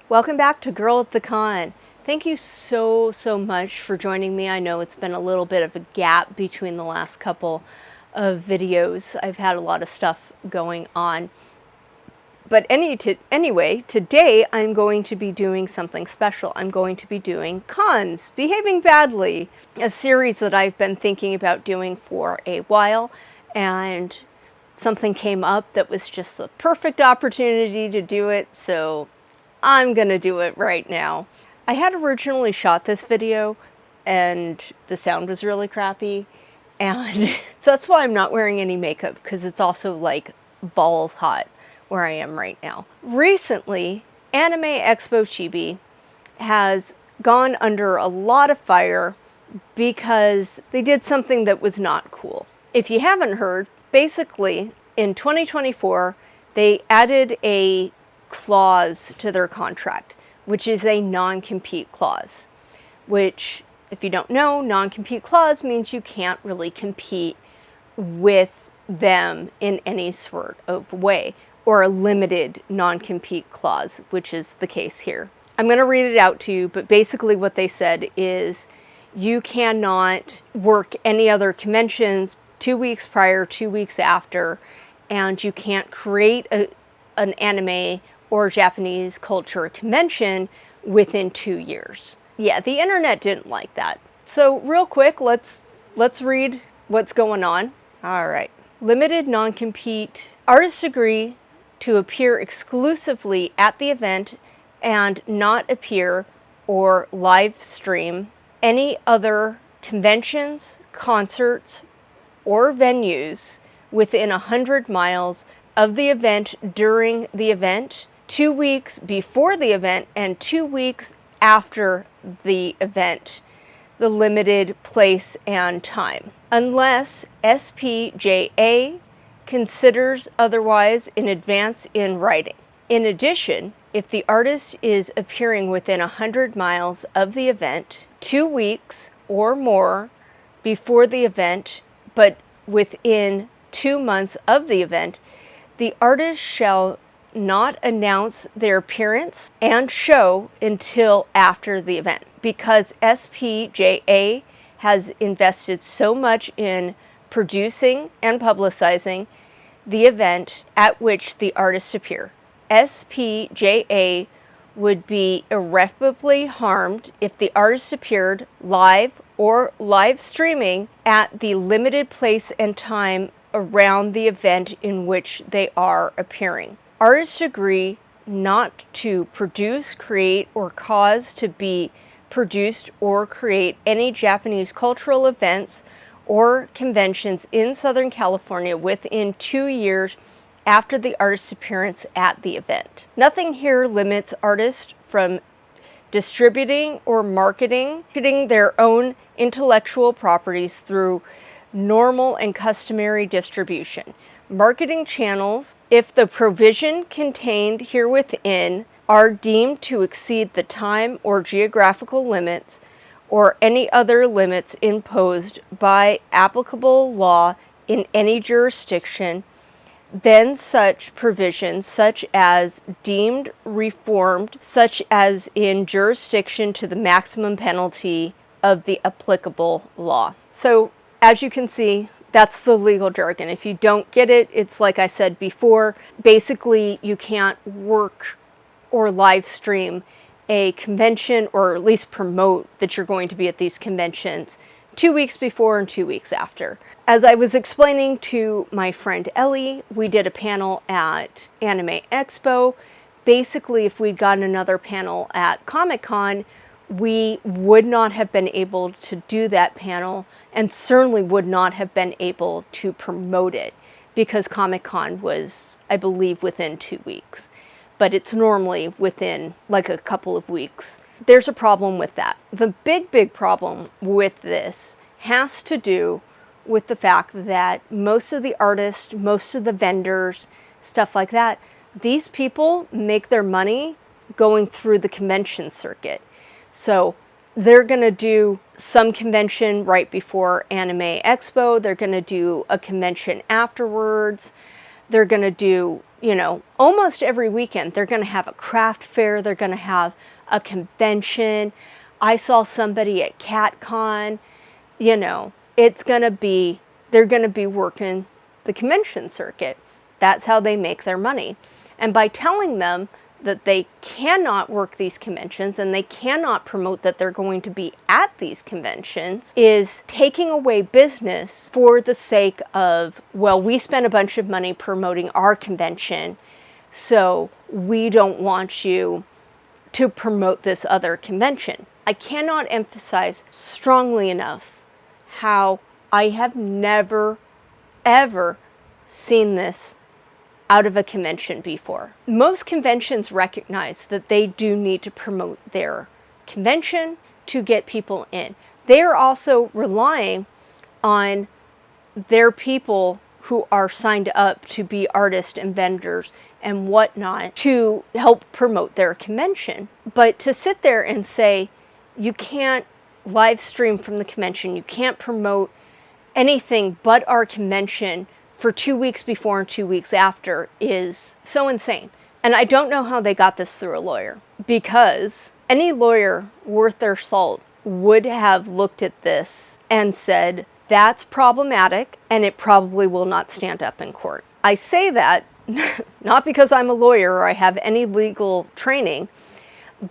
Welcome back to Girl at the Con. Thank you so much for joining me. I know it's been a little bit of a gap between the last couple of videos. I've had a lot of stuff going on. But anyway, today I'm going to be doing something special. I'm going to be doing Cons, Behaving Badly, a series that I've been thinking about doing for a while, and something came up that was just the perfect opportunity to do it, so I'm gonna do it right now. I had originally shot this video and the sound was really crappy, and so that's why I'm not wearing any makeup, because it's also like balls hot where I am right now. Recently, Anime Expo Chibi has gone under a lot of fire because they did something that was not cool. If you haven't heard, basically in 2024 they added a clause to their contract, which is a non-compete clause, which, if you don't know, non-compete clause means you can't really compete with them in any sort of way, or a limited non-compete clause, which is the case here. I'm going to read it out to you, but basically what they said is you cannot work any other conventions 2 weeks prior, 2 weeks after, and you can't create an anime or Japanese culture convention within 2 years. Yeah, the internet didn't like that. So real quick, let's read what's going on. All right. Limited non-compete. Artists agree to appear exclusively at the event and not appear or live stream any other conventions, concerts, or venues within 100 miles of the event during the event, 2 weeks before the event, and 2 weeks after the event, the limited place and time, unless SPJA considers otherwise in advance in writing. In addition, if the artist is appearing within 100 miles of the event, 2 weeks or more before the event, but within 2 months of the event, the artist shall not announce their appearance and show until after the event, because SPJA has invested so much in producing and publicizing the event at which the artists appear. SPJA would be irreparably harmed if the artist appeared live or live streaming at the limited place and time around the event in which they are appearing. Artists agree not to produce, create, or cause to be produced or create any Japanese cultural events or conventions in Southern California within 2 years after the artist's appearance at the event. Nothing here limits artists from distributing or marketing their own intellectual properties through normal and customary distribution. Marketing channels, if the provision contained herewithin are deemed to exceed the time or geographical limits or any other limits imposed by applicable law in any jurisdiction, then such provisions, such as deemed reformed, such as in jurisdiction to the maximum penalty of the applicable law. So, as you can see, that's the legal jargon. If you don't get it, it's like I said before, basically you can't work or live stream a convention, or at least promote that you're going to be at these conventions 2 weeks before and 2 weeks after. As I was explaining to my friend Ellie, we did a panel at Anime Expo. Basically, if we'd gotten another panel at Comic-Con, we would not have been able to do that panel, and certainly would not have been able to promote it, because Comic-Con was, I believe, within 2 weeks. But it's normally within like a couple of weeks. There's a problem with that. The big problem with this has to do with the fact that most of the artists, most of the vendors, stuff like that, these people make their money going through the convention circuit. So they're going to do some convention right before Anime Expo. They're going to do a convention afterwards. They're going to do, almost every weekend. They're going to have a craft fair. They're going to have a convention. I saw somebody at CatCon. It's going to be, they're going to be working the convention circuit. That's how they make their money. And by telling them that they cannot work these conventions and they cannot promote that they're going to be at these conventions is taking away business for the sake of, well, we spent a bunch of money promoting our convention, so we don't want you to promote this other convention. I cannot emphasize strongly enough how I have never, ever seen this out of a convention before. Most conventions recognize that they do need to promote their convention to get people in. They are also relying on their people who are signed up to be artists and vendors and whatnot to help promote their convention. But to sit there and say, you can't live stream from the convention, you can't promote anything but our convention for 2 weeks before and 2 weeks after is so insane. And I don't know how they got this through a lawyer, because any lawyer worth their salt would have looked at this and said, that's problematic and it probably will not stand up in court. I say that not because I'm a lawyer or I have any legal training,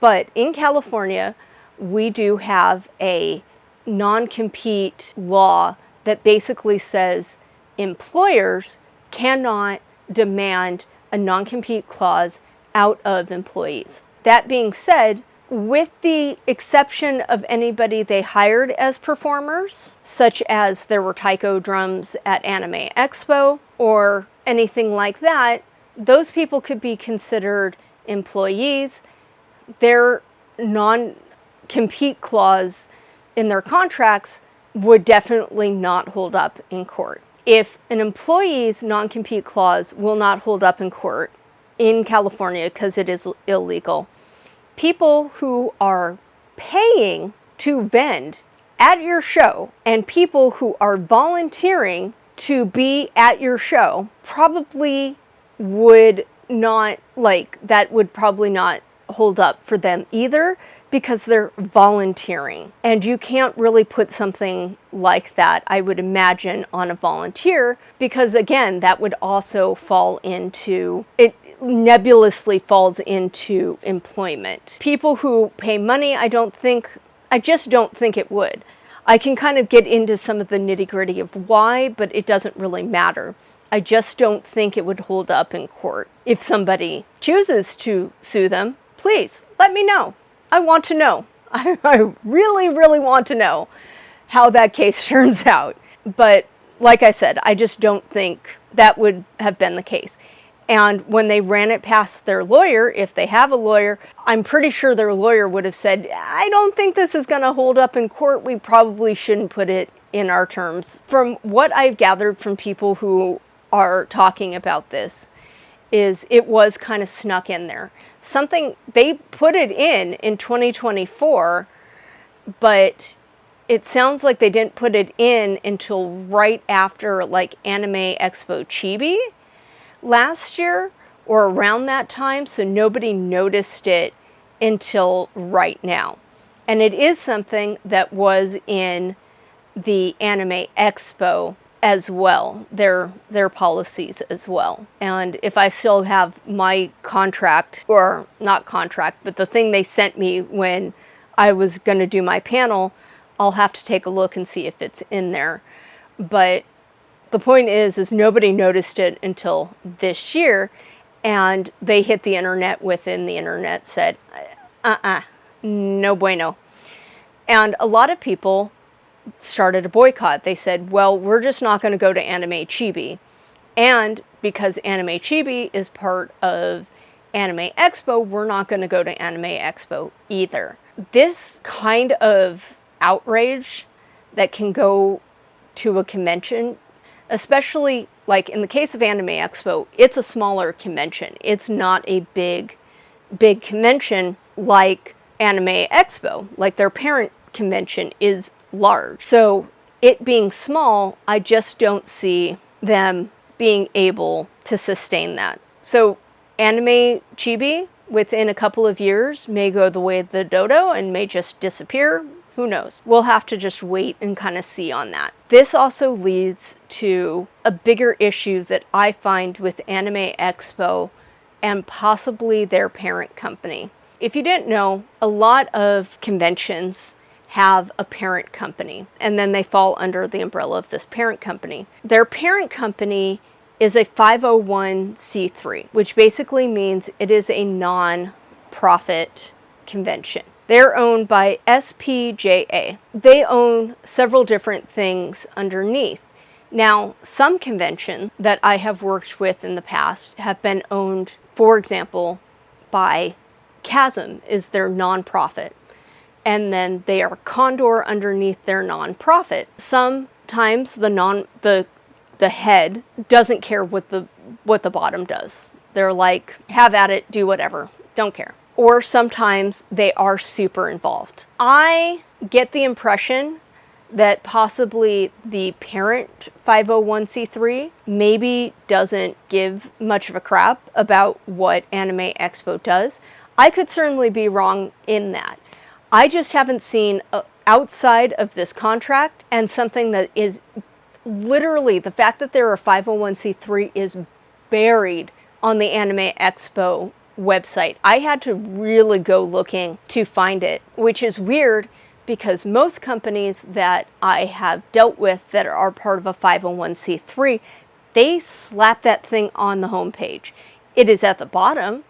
but in California, we do have a non-compete law that basically says employers cannot demand a non-compete clause out of employees. That being said, with the exception of anybody they hired as performers, such as there were taiko drums at Anime Expo or anything like that, those people could be considered employees. Their non-compete clause in their contracts would definitely not hold up in court. If an employee's non-compete clause will not hold up in court in California because it is illegal, people who are paying to vend at your show and people who are volunteering to be at your show probably would not, that would probably not hold up for them either, because they're volunteering. And you can't really put something like that, I would imagine, on a volunteer, because again, that would also fall into, it nebulously falls into employment. People who pay money, I just don't think it would. I can kind of get into some of the nitty-gritty of why, but it doesn't really matter. I just don't think it would hold up in court. If somebody chooses to sue them, please let me know. I want to know. I really, really want to know how that case turns out. But like I said, I just don't think that would have been the case. And when they ran it past their lawyer, if they have a lawyer, I'm pretty sure their lawyer would have said, I don't think this is going to hold up in court. We probably shouldn't put it in our terms. From what I've gathered from people who are talking about this, is it was kind of snuck in there. Something, they put it in 2024, but it sounds like they didn't put it in until right after Anime Expo Chibi last year or around that time, so nobody noticed it until right now. And it is something that was in the Anime Expo as well, their policies as well. And if I still have my contract, or not contract, but the thing they sent me when I was going to do my panel, I'll have to take a look and see if it's in there. But the point is nobody noticed it until this year, and they hit the internet within the internet said, no bueno. And a lot of people started a boycott. They said, well, we're just not going to go to Anime Chibi. And because Anime Chibi is part of Anime Expo, we're not going to go to Anime Expo either. This kind of outrage that can go to a convention, especially in the case of Anime Expo, it's a smaller convention. It's not a big convention like Anime Expo. Their parent convention is large. So it being small, I just don't see them being able to sustain that. So anime chibi, within a couple of years, may go the way of the dodo and may just disappear. Who knows? We'll have to just wait and kind of see on that. This also leads to a bigger issue that I find with Anime Expo and possibly their parent company. If you didn't know, a lot of conventions have a parent company, and then they fall under the umbrella of this parent company. Their parent company is a 501c3, which basically means it is a non-profit convention. They're owned by SPJA. They own several different things underneath. Now, some conventions that I have worked with in the past have been owned, for example, by Chasm is their nonprofit. And then they are Condor underneath their nonprofit. Sometimes the head doesn't care what the bottom does. They're like, have at it, do whatever, don't care. Or sometimes they are super involved. I get the impression that possibly the parent 501c3 maybe doesn't give much of a crap about what Anime Expo does. I could certainly be wrong in that. I just haven't seen outside of this contract, and something that is literally, the fact that they're a 501c3 is buried on the Anime Expo website. I had to really go looking to find it, which is weird because most companies that I have dealt with that are part of a 501c3, they slap that thing on the homepage. It is at the bottom.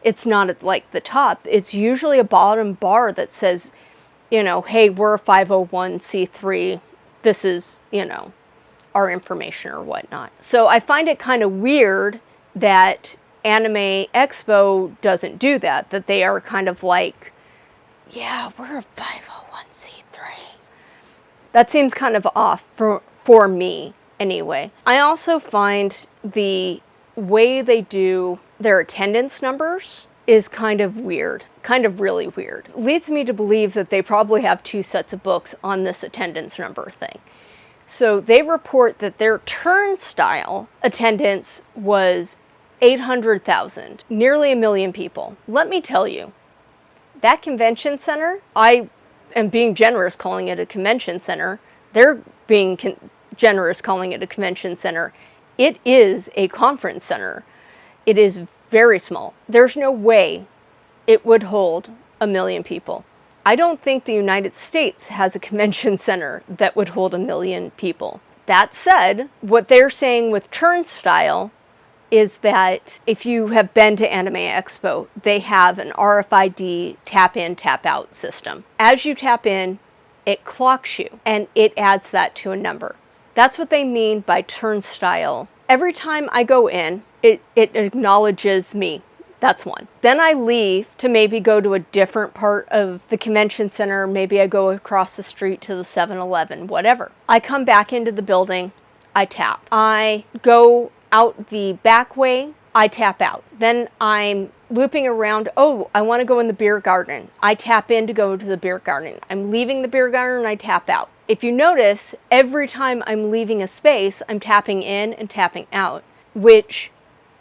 It's not at like the top. It's usually a bottom bar that says, you know, hey, we're a 501c3. This is, you know, our information or whatnot. So I find it kind of weird that Anime Expo doesn't do that, that they are kind of like, yeah, we're a 501c3. That seems kind of off for me anyway. I also find the way they do their attendance numbers is kind of weird, kind of really weird. It leads me to believe that they probably have two sets of books on this attendance number thing. So they report that their turnstile attendance was 800,000, nearly 1 million people. Let me tell you, that convention center, I am being generous calling it a convention center. They're being generous calling it a convention center. It is a conference center. It is very small. There's no way it would hold 1 million people. I don't think the United States has a convention center that would hold 1 million people. That said, what they're saying with turnstile is that if you have been to Anime Expo, they have an RFID tap-in, tap-out system. As you tap in, it clocks you, and it adds that to a number. That's what they mean by turnstile. Every time I go in, it acknowledges me. That's one. Then I leave to maybe go to a different part of the convention center. Maybe I go across the street to the 7-Eleven, whatever. I come back into the building, I tap. I go out the back way, I tap out. Then I'm looping around, oh, I want to go in the beer garden. I tap in to go to the beer garden. I'm leaving the beer garden, I tap out. If you notice, every time I'm leaving a space, I'm tapping in and tapping out, which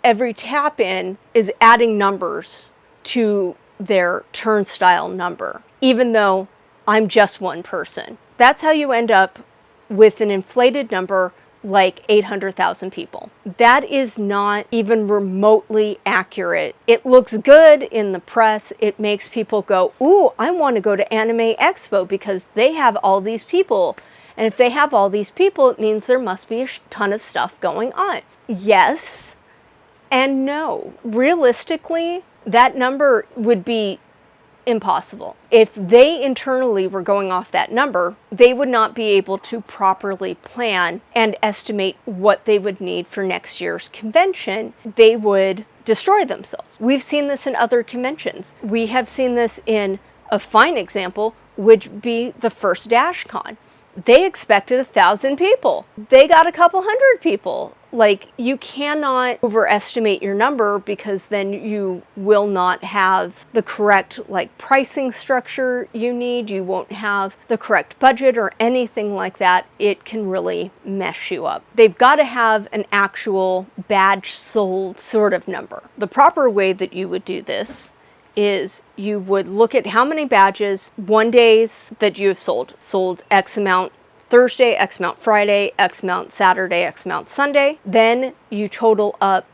every tap in is adding numbers to their turnstile number, even though I'm just one person. That's how you end up with an inflated number like 800,000 people. That is not even remotely accurate. It looks good in the press. It makes people go, ooh, I want to go to Anime Expo because they have all these people. And if they have all these people, it means there must be a ton of stuff going on. Yes and no. Realistically, that number would be impossible. If they internally were going off that number, they would not be able to properly plan and estimate what they would need for next year's convention. They would destroy themselves. We've seen this in other conventions. We have seen this in a fine example, would be the first DashCon. they expected 1,000 people. They got a couple hundred people. Like, you cannot overestimate your number, because then you will not have the correct pricing structure you need. You won't have the correct budget or anything like that. It can really mess you up. They've got to have an actual badge sold sort of number. The proper way that you would do this is you would look at how many badges, 1 days that you have sold X amount Thursday, X amount Friday, X amount Saturday, X amount Sunday. Then you total up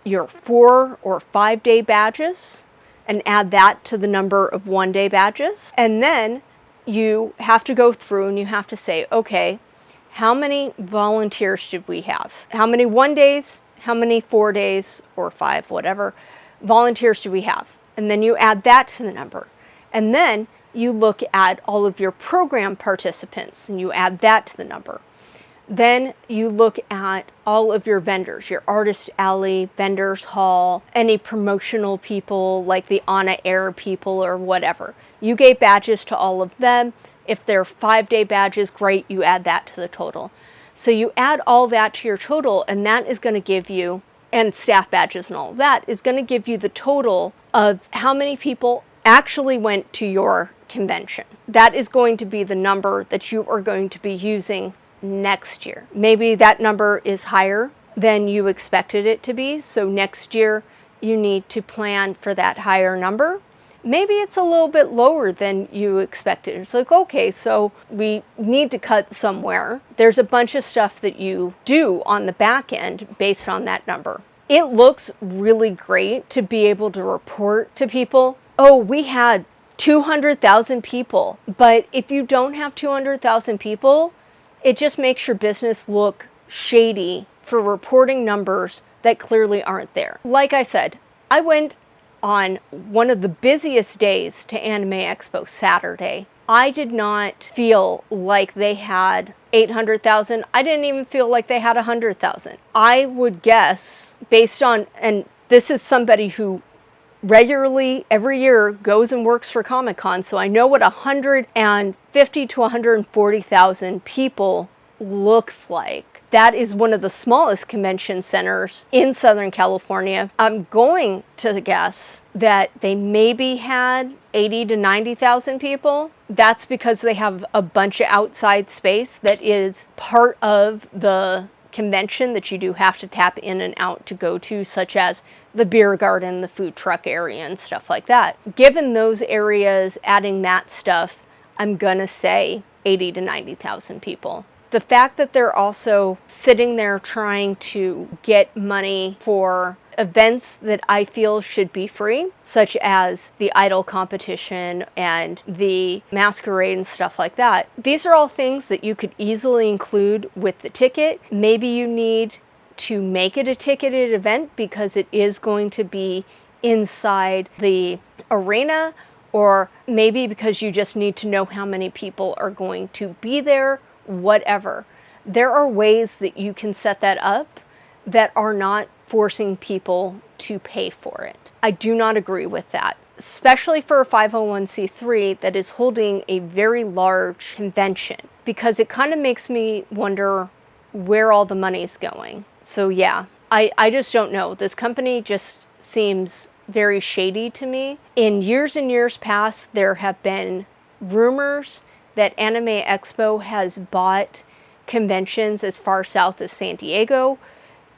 your 4 or 5 day badges and add that to the number of 1 day badges. And then you have to go through and you have to say, okay, how many volunteers did we have? How many 1 days, how many 4 days or 5, whatever, volunteers do we have? And then you add that to the number. And then you look at all of your program participants and you add that to the number. Then you look at all of your vendors, your artist alley, vendors hall, any promotional people like the Anna Air people or whatever. You gave badges to all of them. If they're 5 day badges, great, you add that to the total. So you add all that to your total, and that is going to give you, and staff badges and all of that, is going to give you the total of how many people actually went to your convention. That is going to be the number that you are going to be using next year. Maybe that number is higher than you expected it to be, so next year you need to plan for that higher number. Maybe it's a little bit lower than you expected. It's like, okay, so we need to cut somewhere. There's a bunch of stuff that you do on the back end based on that number. It looks really great to be able to report to people, oh, we had 200,000 people. But if you don't have 200,000 people, it just makes your business look shady for reporting numbers that clearly aren't there. Like I said, I went on one of the busiest days to Anime Expo, Saturday. I did not feel like they had 800,000. I didn't even feel like they had 100,000. I would guess, based on, and this is somebody who regularly every year goes and works for Comic-Con, so I know what 150 to 140,000 people looks like. That is one of the smallest convention centers in Southern California. I'm going to guess that they maybe had 80 to 90,000 people. That's because they have a bunch of outside space that is part of the convention that you do have to tap in and out to go to, such as the beer garden, the food truck area, and stuff like that. Given those areas, adding that stuff, I'm gonna say 80 to 90,000 people. The fact that they're also sitting there trying to get money for events that I feel should be free, such as the idol competition and the masquerade and stuff like that. These are all things that you could easily include with the ticket. Maybe you need to make it a ticketed event because it is going to be inside the arena, or maybe because you just need to know how many people are going to be there. Whatever. There are ways that you can set that up that are not forcing people to pay for it. I do not agree with that, especially for a 501c3 that is holding a very large convention, because it kind of makes me wonder where all the money's going. So yeah, I just don't know. This company just seems very shady to me. In years and years past, there have been rumors that Anime Expo has bought conventions as far south as San Diego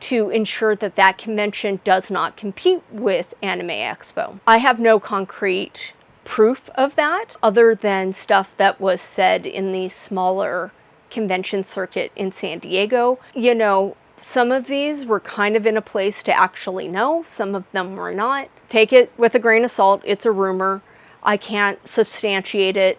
to ensure that that convention does not compete with Anime Expo. I have no concrete proof of that other than stuff that was said in the smaller convention circuit in San Diego. You know, some of these were kind of in a place to actually know, some of them were not. Take it with a grain of salt, it's a rumor. I can't substantiate it.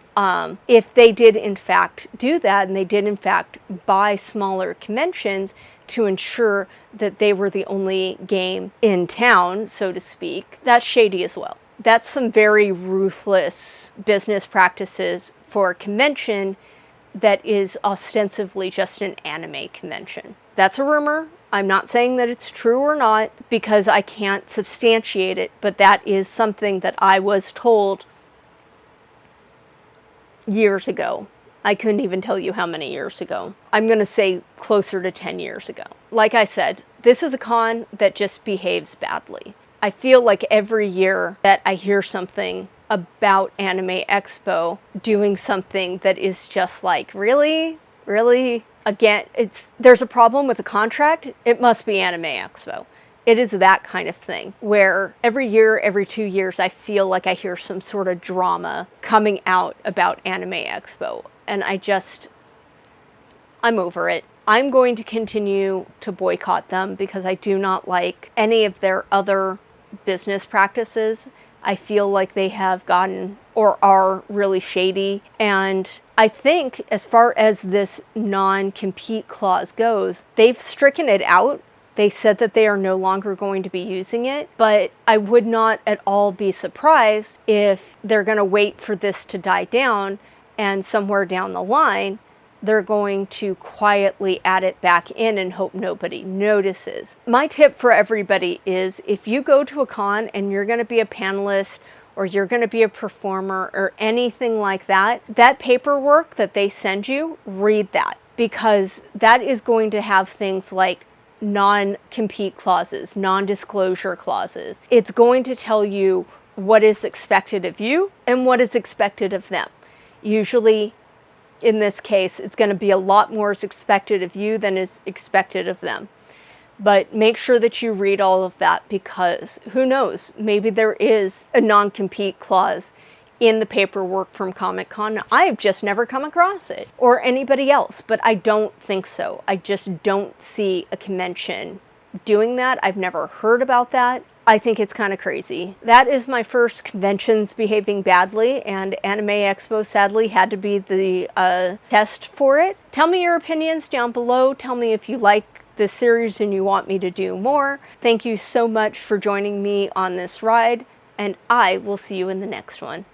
If they did in fact do that, and they did in fact buy smaller conventions to ensure that they were the only game in town, so to speak, that's shady as well. That's some very ruthless business practices for a convention that is ostensibly just an anime convention. That's a rumor. I'm not saying that it's true or not because I can't substantiate it, but that is something that I was told years ago I couldn't even tell you how many years ago. I'm going to say closer to 10 years ago. Like I said, this is a con that just behaves badly. I feel like every year that I hear something about Anime Expo doing something that is just like, really? Really? Again, there's a problem with the contract. It must be Anime Expo. It is that kind of thing where every year, every 2 years, I feel like I hear some sort of drama coming out about Anime Expo. And I'm over it. I'm going to continue to boycott them because I do not like any of their other business practices. I feel like they have gotten or are really shady. And I think as far as this non-compete clause goes, they've stricken it out. They said that they are no longer going to be using it, but I would not at all be surprised if they're going to wait for this to die down and somewhere down the line, they're going to quietly add it back in and hope nobody notices. My tip for everybody is if you go to a con and you're going to be a panelist or you're going to be a performer or anything like that, that paperwork that they send you, read that, because that is going to have things like non-compete clauses, non-disclosure clauses. It's going to tell you what is expected of you and what is expected of them. Usually, in this case, it's going to be a lot more is expected of you than is expected of them. But make sure that you read all of that because who knows, maybe there is a non-compete clause in the paperwork from Comic-Con. I've just never come across it, or anybody else, but I don't think so. I just don't see a convention doing that. I've never heard about that. I think it's kind of crazy. That is my first conventions behaving badly, and Anime Expo sadly had to be the test for it. Tell me your opinions down below. Tell me if you like this series and you want me to do more. Thank you so much for joining me on this ride, and I will see you in the next one.